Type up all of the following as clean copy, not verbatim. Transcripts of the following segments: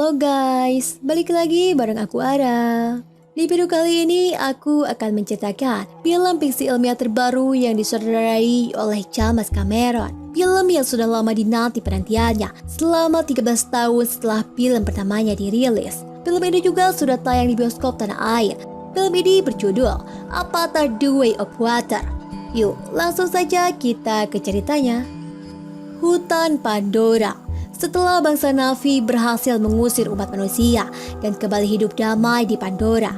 Halo guys, balik lagi bareng aku Ara. Di video kali ini aku akan menceritakan film fiksi ilmiah terbaru yang disutradarai oleh James Cameron. Film yang sudah lama dinanti penantiannya selama 13 tahun setelah film pertamanya dirilis. Film ini juga sudah tayang di bioskop tanah air. Film ini berjudul Avatar: The Way of Water. Yuk, langsung saja kita ke ceritanya. Hutan Pandora. Setelah bangsa Na'vi berhasil mengusir umat manusia dan kembali hidup damai di Pandora,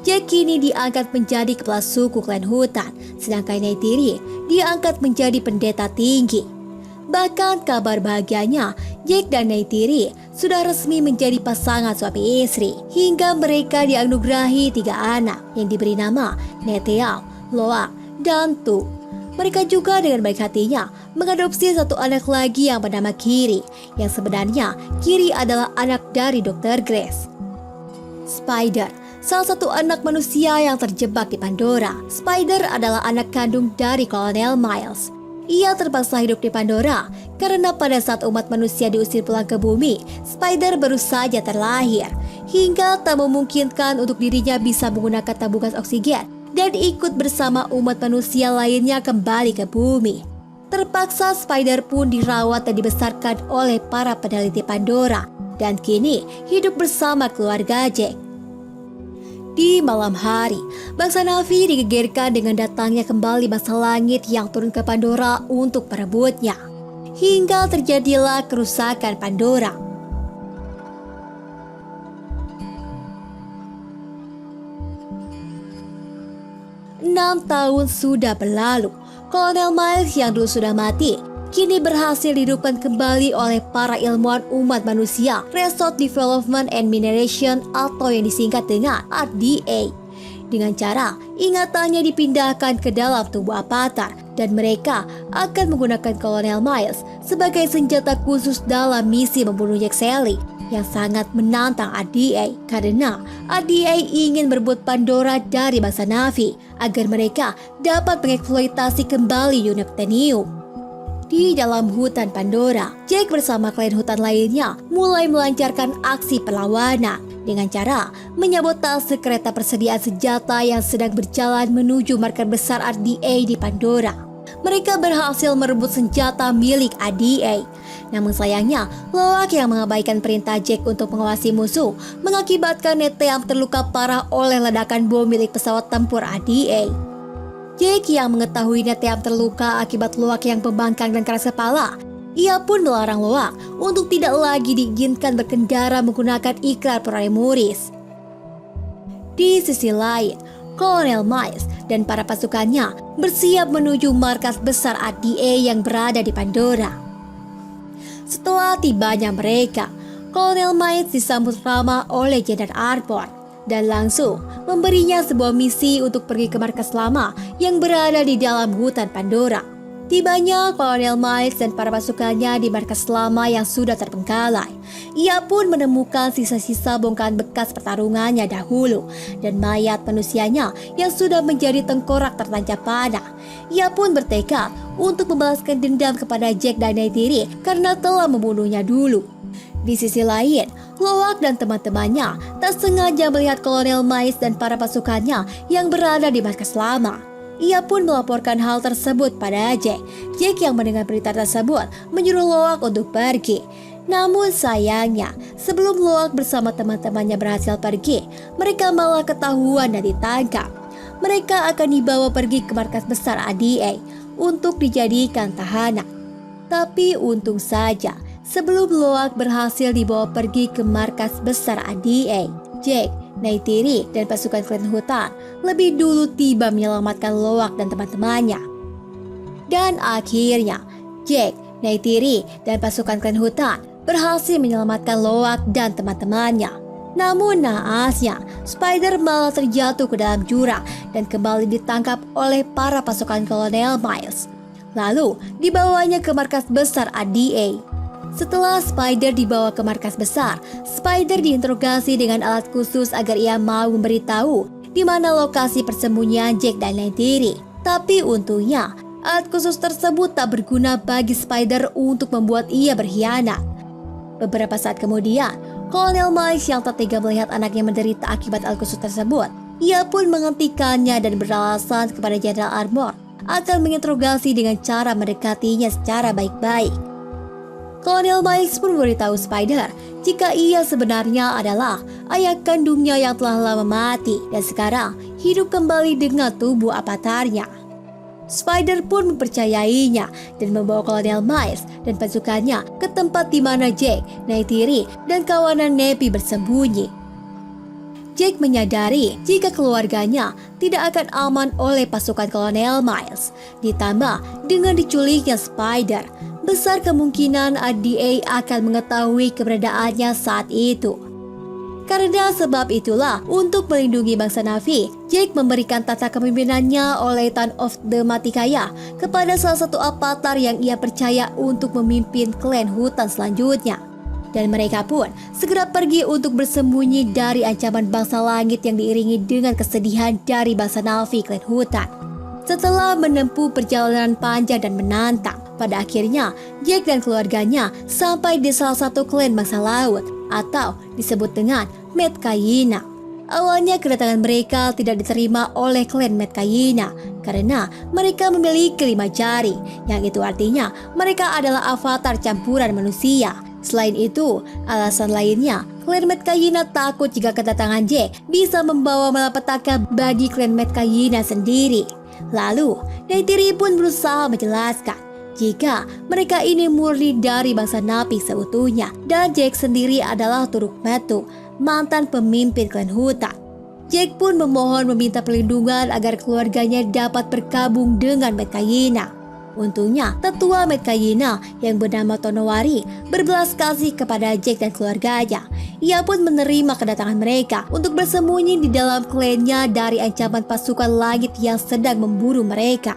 Jack kini diangkat menjadi kepala suku klan hutan, sedangkan Neytiri diangkat menjadi pendeta tinggi. Bahkan kabar bahagianya, Jack dan Neytiri sudah resmi menjadi pasangan suami istri, hingga mereka dianugerahi 3 anak yang diberi nama Neteyam, Loak, dan Tu. Mereka juga dengan baik hatinya mengadopsi 1 anak lagi yang bernama Kiri, yang sebenarnya Kiri adalah anak dari Dr. Grace. Spider, salah satu anak manusia yang terjebak di Pandora. Spider adalah anak kandung dari Kolonel Miles. Ia terpaksa hidup di Pandora karena pada saat umat manusia diusir pulang ke bumi, Spider baru saja terlahir, hingga tak memungkinkan untuk dirinya bisa menggunakan tabung gas oksigen dan ikut bersama umat manusia lainnya kembali ke bumi. Terpaksa Spider pun dirawat dan dibesarkan oleh para peneliti Pandora, dan kini hidup bersama keluarga Jack. Di malam hari, bangsa Na'vi digegerkan dengan datangnya kembali bangsa langit yang turun ke Pandora untuk merebutnya, hingga terjadilah kerusakan Pandora. 6 tahun sudah berlalu. Kolonel Miles yang dulu sudah mati kini berhasil dihidupkan kembali oleh para ilmuwan umat manusia, Resource Development and Mineration atau yang disingkat dengan RDA, dengan cara ingatannya dipindahkan ke dalam tubuh Avatar, dan mereka akan menggunakan Kolonel Miles sebagai senjata khusus dalam misi membunuh Jack Sally yang sangat menantang RDA, karena RDA ingin merebut Pandora dari bangsa Na'vi agar mereka dapat mengeksploitasi kembali unobtainium. Di dalam hutan Pandora, Jack bersama klien hutan lainnya mulai melancarkan aksi perlawanan dengan cara menyabotase kereta persediaan senjata yang sedang berjalan menuju markas besar RDA di Pandora. Mereka berhasil merebut senjata milik RDA. Namun sayangnya, Loak yang mengabaikan perintah Jack untuk mengawasi musuh mengakibatkan Neteyam terluka parah oleh ledakan bom milik pesawat tempur RDA. Jack yang mengetahui Neteyam terluka akibat Loak yang pembangkang dan keras kepala, ia pun melarang Loak untuk tidak lagi diizinkan berkendara menggunakan ikrar Primaris. Di sisi lain, Kolonel Miles dan para pasukannya bersiap menuju markas besar RDA yang berada di Pandora. Setelah tibanya mereka, Kolonel Miles disambut ramah oleh Jenderal Arbor dan langsung memberinya sebuah misi untuk pergi ke markas lama yang berada di dalam hutan Pandora. Tibanya Kolonel Miles dan para pasukannya di markas lama yang sudah terbengkalai. Ia pun menemukan sisa-sisa bongkahan bekas pertarungannya dahulu dan mayat manusianya yang sudah menjadi tengkorak tertancap panah. Ia pun bertekad untuk membalaskan dendam kepada Jack dan Neytiri karena telah membunuhnya dulu. Di sisi lain, Loak dan teman-temannya tak sengaja melihat Kolonel Miles dan para pasukannya yang berada di markas lama. Ia pun melaporkan hal tersebut pada Jack. Jack yang mendengar berita tersebut menyuruh Loak untuk pergi. Namun sayangnya, sebelum Loak bersama teman-temannya berhasil pergi, mereka malah ketahuan dan ditangkap. Mereka akan dibawa pergi ke markas besar RDA untuk dijadikan tahanan. Tapi untung saja, sebelum Loak berhasil dibawa pergi ke markas besar RDA, Jack, Neytiri, dan pasukan klan hutan lebih dulu tiba menyelamatkan Loak dan teman-temannya. Dan akhirnya, Jack, Neytiri, dan pasukan klan hutan berhasil menyelamatkan Loak dan teman-temannya. Namun naasnya, Spider malah terjatuh ke dalam jurang dan kembali ditangkap oleh para pasukan Kolonel Miles. Lalu dibawanya ke markas besar RDA. Setelah Spider dibawa ke markas besar, Spider diinterogasi dengan alat khusus agar ia mau memberitahu di mana lokasi persembunyian Jack dan Neytiri. Tapi untungnya, alat khusus tersebut tak berguna bagi Spider untuk membuat ia berkhianat. Beberapa saat kemudian, Kolonel Miles yang tak tega melihat anaknya menderita akibat Al-Quds tersebut, ia pun menghentikannya dan beralasan kepada Jenderal Armor akan menginterogasi dengan cara mendekatinya secara baik-baik. Kolonel Miles pun memberitahu Spider jika ia sebenarnya adalah ayah kandungnya yang telah lama mati dan sekarang hidup kembali dengan tubuh avatarnya. Spider pun mempercayainya dan membawa Kolonel Miles dan pasukannya ke tempat di mana Jake, Neytiri, dan kawanan Neffy bersembunyi. Jake menyadari jika keluarganya tidak akan aman oleh pasukan Kolonel Miles. Ditambah dengan diculiknya Spider, besar kemungkinan ADA akan mengetahui keberadaannya saat itu. Karena sebab itulah, untuk melindungi bangsa Na'vi, Jake memberikan tata kepemimpinannya oleh Ton of the Matikaya kepada salah satu avatar yang ia percaya untuk memimpin klan hutan selanjutnya. Dan mereka pun segera pergi untuk bersembunyi dari ancaman bangsa langit yang diiringi dengan kesedihan dari bangsa Na'vi klan hutan. Setelah menempuh perjalanan panjang dan menantang, pada akhirnya Jake dan keluarganya sampai di salah satu klan bangsa laut atau disebut dengan Metkayina. Awalnya kedatangan mereka tidak diterima oleh klan Metkayina karena mereka memiliki 5 jari, yang itu artinya mereka adalah avatar campuran manusia. Selain itu, alasan lainnya, klan Metkayina takut jika kedatangan Jake bisa membawa malapetaka bagi klan Metkayina sendiri. Lalu, Neytiri pun berusaha menjelaskan jika mereka ini murni dari bangsa Na'vi seutuhnya dan Jake sendiri adalah Turuk Metu, mantan pemimpin klan hutan. Jake pun memohon meminta perlindungan agar keluarganya dapat bergabung dengan Metkayina. Untungnya, tetua Metkayina yang bernama Tonowari berbelas kasih kepada Jake dan keluarganya. Ia pun menerima kedatangan mereka untuk bersembunyi di dalam klannya dari ancaman pasukan langit yang sedang memburu mereka.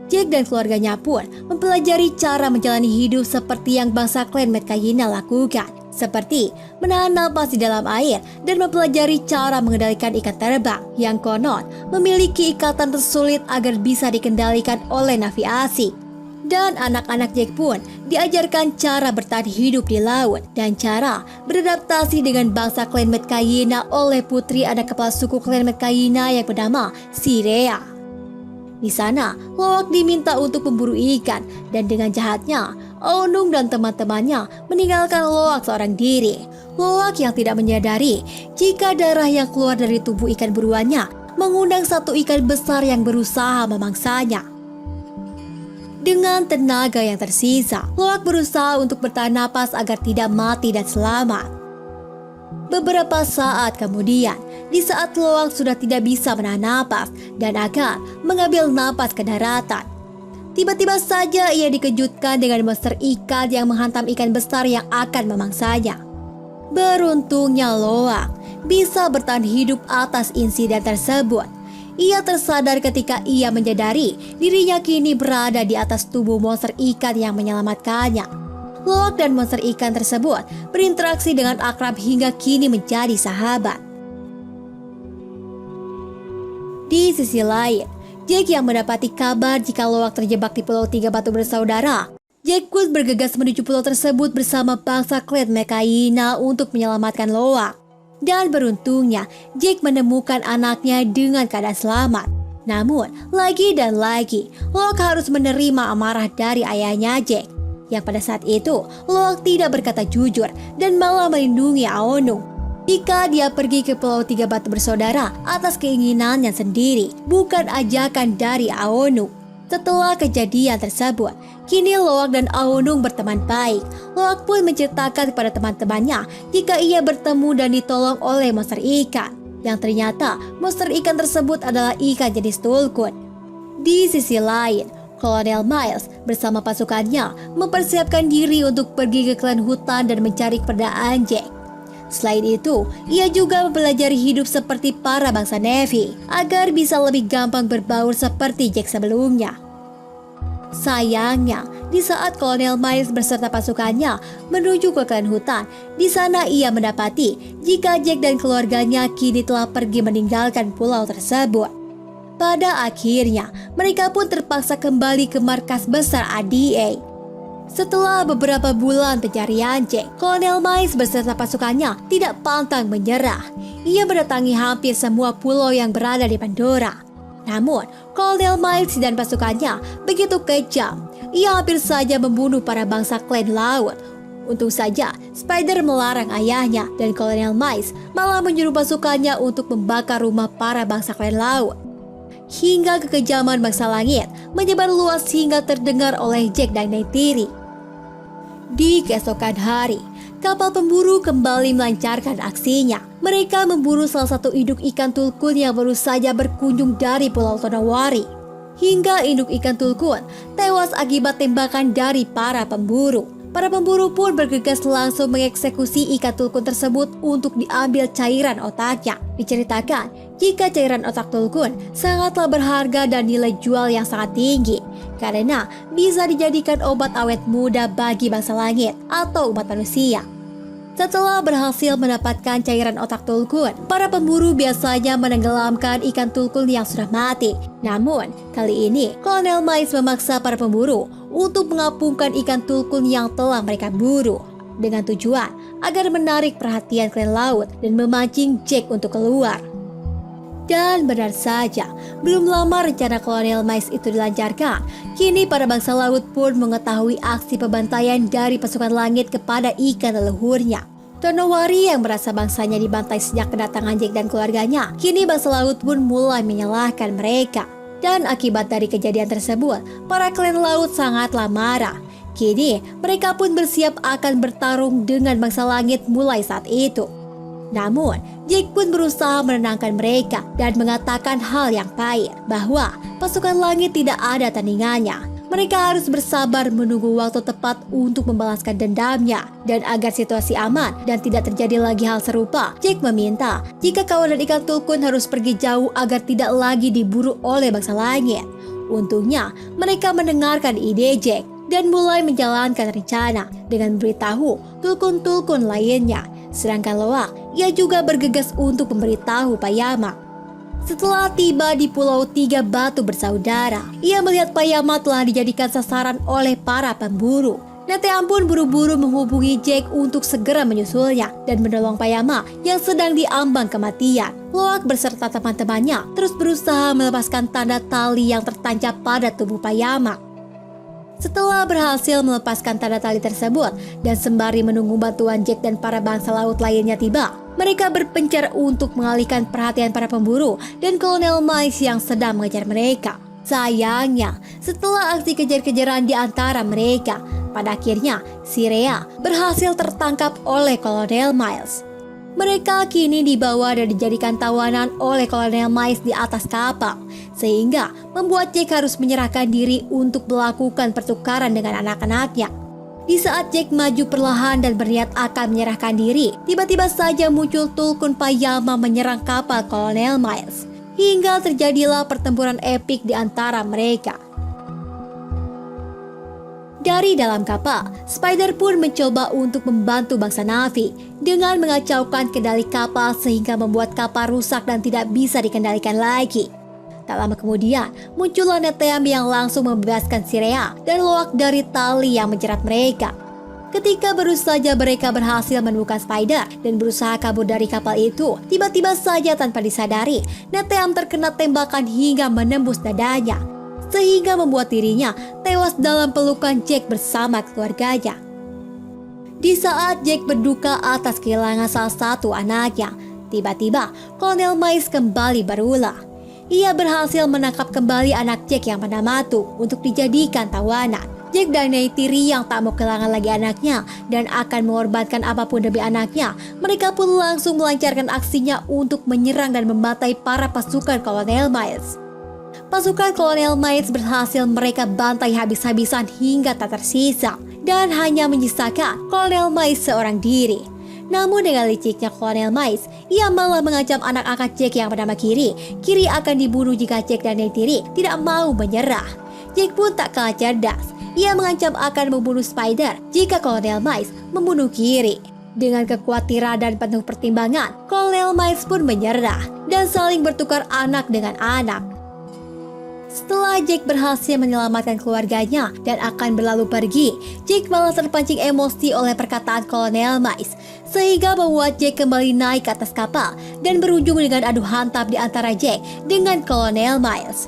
Jake dan keluarganya pun mempelajari cara menjalani hidup seperti yang bangsa klan Metkayina lakukan, seperti menahan napas di dalam air dan mempelajari cara mengendalikan ikan terbang yang konon memiliki ikatan tersulit agar bisa dikendalikan oleh Na'vi asing. Dan anak-anak Jake pun diajarkan cara bertahan hidup di laut dan cara beradaptasi dengan bangsa klan Metkayina oleh putri anak kepala suku klan Metkayina yang bernama Sirea. Di sana, Loak diminta untuk memburu ikan dan dengan jahatnya, Aonung dan teman-temannya meninggalkan Loak seorang diri. Loak yang tidak menyadari jika darah yang keluar dari tubuh ikan buruannya mengundang satu ikan besar yang berusaha memangsanya. Dengan tenaga yang tersisa, Loak berusaha untuk bertahan napas agar tidak mati dan selamat. Beberapa saat kemudian, di saat Loak sudah tidak bisa menahan napas dan akan mengambil napas ke daratan, tiba-tiba saja ia dikejutkan dengan monster ikan yang menghantam ikan besar yang akan memangsanya. Beruntungnya Loak bisa bertahan hidup atas insiden tersebut. Ia tersadar ketika ia menyadari dirinya kini berada di atas tubuh monster ikan yang menyelamatkannya. Loak dan monster ikan tersebut berinteraksi dengan akrab hingga kini menjadi sahabat. Di sisi lain, Jake yang mendapati kabar jika Loak terjebak di Pulau Tiga Batu Bersaudara, Jake pun bergegas menuju pulau tersebut bersama bangsa klan Metkayina untuk menyelamatkan Loak. Dan beruntungnya, Jake menemukan anaknya dengan keadaan selamat. Namun, lagi dan lagi, Loak harus menerima amarah dari ayahnya Jake, yang pada saat itu, Loak tidak berkata jujur dan malah melindungi Aonung. Jika dia pergi ke Pulau Tiga Batu Bersaudara atas keinginannya sendiri, bukan ajakan dari Aonung. Setelah kejadian tersebut, kini Loak dan Aonung berteman baik. Loak pun menceritakan kepada teman-temannya jika ia bertemu dan ditolong oleh monster ikan, yang ternyata monster ikan tersebut adalah ikan jenis Tulkun. Di sisi lain, Kolonel Miles bersama pasukannya mempersiapkan diri untuk pergi ke klan hutan dan mencari keberadaan Jake. Selain itu, ia juga mempelajari hidup seperti para bangsa Na'vi agar bisa lebih gampang berbaur seperti Jake sebelumnya. Sayangnya, di saat Kolonel Miles beserta pasukannya menuju ke klan hutan, di sana ia mendapati jika Jake dan keluarganya kini telah pergi meninggalkan pulau tersebut. Pada akhirnya, mereka pun terpaksa kembali ke markas besar ADA. Setelah beberapa bulan pencarian Jack, Kolonel Miles beserta pasukannya tidak pantang menyerah. Ia mendatangi hampir semua pulau yang berada di Pandora. Namun, Kolonel Miles dan pasukannya begitu kejam. Ia hampir saja membunuh para bangsa klan laut. Untung saja, Spider melarang ayahnya dan Kolonel Miles malah menyuruh pasukannya untuk membakar rumah para bangsa klan laut. Hingga kekejaman bangsa langit menyebar luas hingga terdengar oleh Jack dan Neytiri. Di keesokan hari, kapal pemburu kembali melancarkan aksinya. Mereka memburu salah satu induk ikan tulkun yang baru saja berkunjung dari Pulau Tonawari. Hingga induk ikan tulkun tewas akibat tembakan dari para pemburu. Para pemburu pun bergegas langsung mengeksekusi ikan tulkun tersebut untuk diambil cairan otaknya. Diceritakan, jika cairan otak tulkun sangatlah berharga dan nilai jual yang sangat tinggi, karena bisa dijadikan obat awet muda bagi bangsa langit atau umat manusia. Setelah berhasil mendapatkan cairan otak tulkun, para pemburu biasanya menenggelamkan ikan tulkun yang sudah mati. Namun, kali ini Kolonel Miles memaksa para pemburu untuk mengapungkan ikan tulkun yang telah mereka buru, dengan tujuan agar menarik perhatian klan laut dan memancing Jack untuk keluar. Dan benar saja, belum lama rencana Kolonel Miles itu dilancarkan. Kini para bangsa laut pun mengetahui aksi pembantaian dari pasukan langit kepada ikan leluhurnya. Tonawari yang merasa bangsanya dibantai sejak kedatangan Jack dan keluarganya, kini bangsa laut pun mulai menyalahkan mereka. Dan akibat dari kejadian tersebut, para klan laut sangatlah marah. Kini mereka pun bersiap akan bertarung dengan bangsa langit mulai saat itu. Namun, Jack pun berusaha menenangkan mereka dan mengatakan hal yang pahit, bahwa pasukan langit tidak ada tandingannya. Mereka harus bersabar menunggu waktu tepat untuk membalaskan dendamnya. Dan agar situasi aman dan tidak terjadi lagi hal serupa, Jack meminta jika kawanan ikan tulkun harus pergi jauh agar tidak lagi diburu oleh bangsa langit. Untungnya, mereka mendengarkan ide Jack dan mulai menjalankan rencana dengan memberitahu tulkun-tulkun lainnya. Sedangkan Loak, ia juga bergegas untuk memberitahu Payama. Setelah tiba di Pulau Tiga Batu Bersaudara, ia melihat Payama telah dijadikan sasaran oleh para pemburu. Neteam pun buru-buru menghubungi Jack untuk segera menyusulnya dan menolong Payama yang sedang diambang kematian. Loak beserta teman-temannya terus berusaha melepaskan tanda tali yang tertancap pada tubuh Payama. Setelah berhasil melepaskan tanda tali tersebut dan sembari menunggu bantuan Jack dan para bangsa laut lainnya tiba, mereka berpencar untuk mengalihkan perhatian para pemburu dan Kolonel Miles yang sedang mengejar mereka. Sayangnya, setelah aksi kejar-kejaran di antara mereka, pada akhirnya si Rhea berhasil tertangkap oleh Kolonel Miles. Mereka kini dibawa dan dijadikan tawanan oleh Kolonel Miles di atas kapal, sehingga membuat Jack harus menyerahkan diri untuk melakukan pertukaran dengan anak-anaknya. Di saat Jack maju perlahan dan berniat akan menyerahkan diri, tiba-tiba saja muncul Tulkun Payama menyerang kapal Kolonel Miles, hingga terjadilah pertempuran epik di antara mereka. Dari dalam kapal, Spider pun mencoba untuk membantu bangsa Na'vi dengan mengacaukan kendali kapal sehingga membuat kapal rusak dan tidak bisa dikendalikan lagi. Tak lama kemudian, muncullah Neteam yang langsung membebaskan si Rhea dan Loak dari tali yang menjerat mereka. Ketika baru saja mereka berhasil menemukan Spider dan berusaha kabur dari kapal itu, tiba-tiba saja tanpa disadari, Neteam terkena tembakan hingga menembus dadanya, sehingga membuat dirinya tewas dalam pelukan Jack bersama keluarganya. Di saat Jack berduka atas kehilangan salah satu anaknya, tiba-tiba Kolonel Miles kembali berulah. Ia berhasil menangkap kembali anak Jack yang bernama Tu untuk dijadikan tawanan. Jack dan Neytiri yang tak mau kehilangan lagi anaknya dan akan mengorbankan apapun demi anaknya, mereka pun langsung melancarkan aksinya untuk menyerang dan membantai para pasukan Kolonel Miles. Pasukan Kolonel Miles berhasil mereka bantai habis-habisan hingga tak tersisa dan hanya menyisakan Kolonel Miles seorang diri. Namun dengan liciknya Kolonel Miles, ia malah mengancam anak angkat Jack yang bernama Kiri. Kiri akan dibunuh jika Jack dan Neytiri tidak mau menyerah. Jack pun tak kalah cerdas. Ia mengancam akan membunuh Spider jika Kolonel Miles membunuh Kiri. Dengan kekhawatiran dan penuh pertimbangan, Kolonel Miles pun menyerah dan saling bertukar anak dengan anak. Setelah Jack berhasil menyelamatkan keluarganya dan akan berlalu pergi, Jack malah terpancing emosi oleh perkataan Kolonel Miles, sehingga membuat Jack kembali naik ke atas kapal dan berujung dengan adu hantam di antara Jack dengan Kolonel Miles.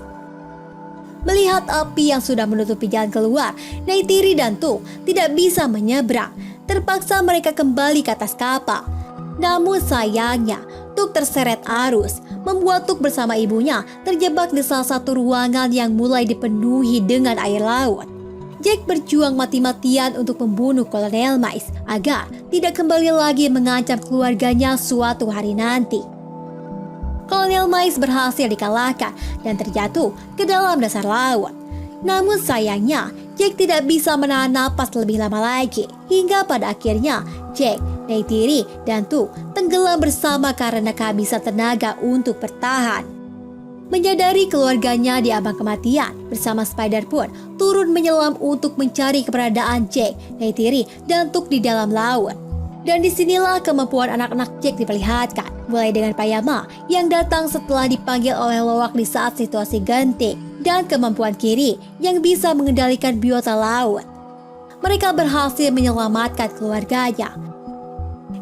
Melihat api yang sudah menutupi jalan keluar, Neytiri dan Tuk tidak bisa menyeberang. Terpaksa mereka kembali ke atas kapal. Namun sayangnya, Tuk terseret arus, membuat Tuk bersama ibunya terjebak di salah satu ruangan yang mulai dipenuhi dengan air laut. Jack berjuang mati-matian untuk membunuh Kolonel Miles agar tidak kembali lagi mengancam keluarganya suatu hari nanti. Kolonel Miles berhasil dikalahkan dan terjatuh ke dalam dasar laut. Namun sayangnya, Jack tidak bisa menahan napas lebih lama lagi. Hingga pada akhirnya, Jack, Neytiri, dan Tuk tenggelam bersama karena kehabisan tenaga untuk bertahan. Menyadari keluarganya di ambang kematian, bersama Spider pun turun menyelam untuk mencari keberadaan Jack, Neytiri, dan Tuk di dalam laut. Dan disinilah kemampuan anak-anak Jack diperlihatkan, mulai dengan Payama yang datang setelah dipanggil oleh Loak di saat situasi genting, dan kemampuan Kiri yang bisa mengendalikan biota laut. Mereka berhasil menyelamatkan keluarganya.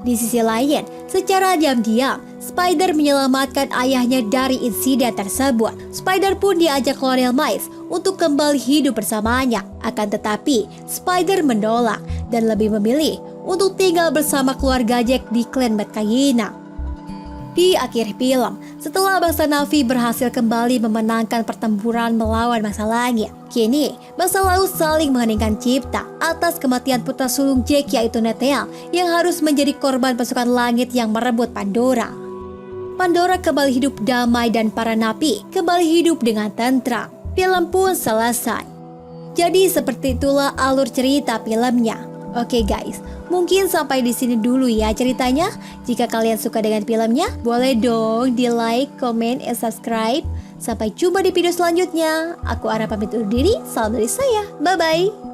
Di sisi lain, secara diam-diam, Spider menyelamatkan ayahnya dari insiden tersebut. Spider pun diajak Kolonel Miles untuk kembali hidup bersamanya. Akan tetapi, Spider menolak dan lebih memilih untuk tinggal bersama keluarga Jack di klan Metkayina. Di akhir film, setelah bangsa Na'vi berhasil kembali memenangkan pertempuran melawan bangsa langit, kini bangsa laut saling mengeningkan cipta atas kematian putra sulung Jack yaitu Neteel yang harus menjadi korban pasukan langit yang merebut Pandora. Pandora kembali hidup damai dan para napi kembali hidup dengan tentram. Film pun selesai. Jadi seperti itulah alur cerita filmnya. Oke guys, mungkin sampai di sini dulu ya ceritanya. Jika kalian suka dengan filmnya, boleh dong di like, comment, and subscribe. Sampai jumpa di video selanjutnya. Aku Ara pamit undur diri. Salam dari saya. Bye-bye.